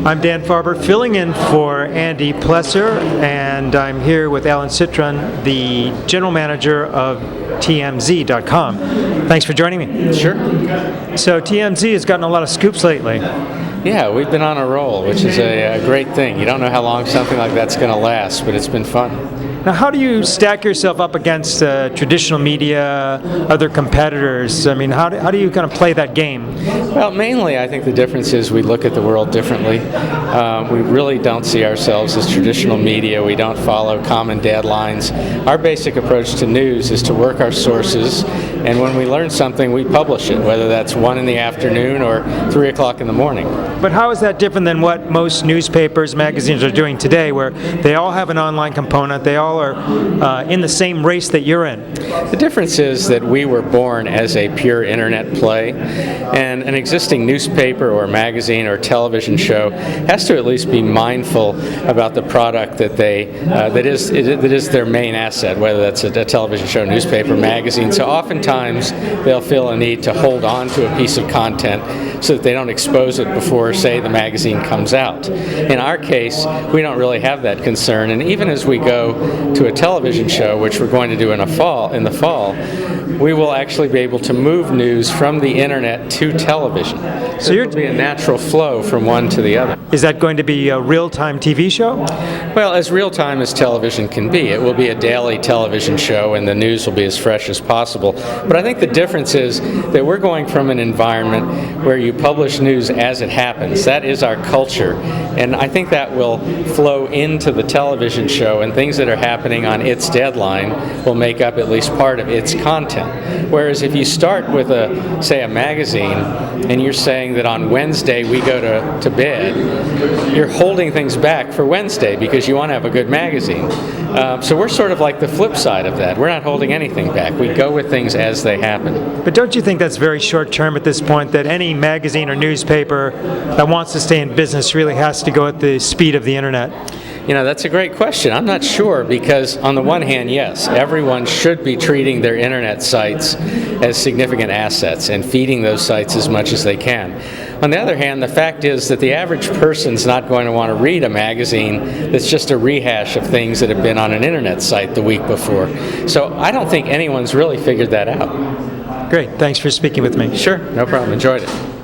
I'm Dan Farber, filling in for Andy Plesser, and I'm here with Alan Citron, the general manager of TMZ.com. Thanks for joining me. Sure. So TMZ has gotten a lot of scoops lately. Yeah, we've been on a roll, which is a great thing. You don't know how long something like that's going to last, but it's been fun. Now, how do you stack yourself up against traditional media, other competitors? I mean, how do you kind of play that game? Well, mainly I think the difference is we look at the world differently. We really don't see ourselves as traditional media. We don't follow common deadlines. Our basic approach to news is to work our sources, and when we learn something, we publish it, whether that's 1 in the afternoon or 3 o'clock in the morning. But how is that different than what most newspapers, magazines are doing today, where they all have an online component, they all are in the same race that you're in? The difference is that we were born as a pure internet play, and an existing newspaper or magazine or television show has to at least be mindful about the product that that is their main asset, whether that's a television show, newspaper, magazine. So oftentimes they'll feel a need to hold on to a piece of content so that they don't expose it before, say, the magazine comes out. In our case, we don't really have that concern, and even as we go to a television show, which we're going to do in the fall, we will actually be able to move news from the internet to television. So it'll be a natural flow from one to the other. Is that going to be a real-time TV show? Well, as real-time as television can be. It will be a daily television show, and the news will be as fresh as possible. But I think the difference is that we're going from an environment where you publish news as it happens. That is our culture. And I think that will flow into the television show, and things that are happening on its deadline will make up at least part of its content. Whereas if you start with, say, a magazine, and you're saying that on Wednesday we go to bed, you're holding things back for Wednesday because you want to have a good magazine. So we're sort of like the flip side of that. We're not holding anything back. We go with things as they happen. But don't you think that's very short term at this point, that any magazine or newspaper that wants to stay in business really has to go at the speed of the internet? You know, that's a great question. I'm not sure, because on the one hand, yes, everyone should be treating their internet sites as significant assets and feeding those sites as much as they can. On the other hand, the fact is that the average person's not going to want to read a magazine that's just a rehash of things that have been on an internet site the week before. So I don't think anyone's really figured that out. Great. Thanks for speaking with me. Sure. No problem. Enjoyed it.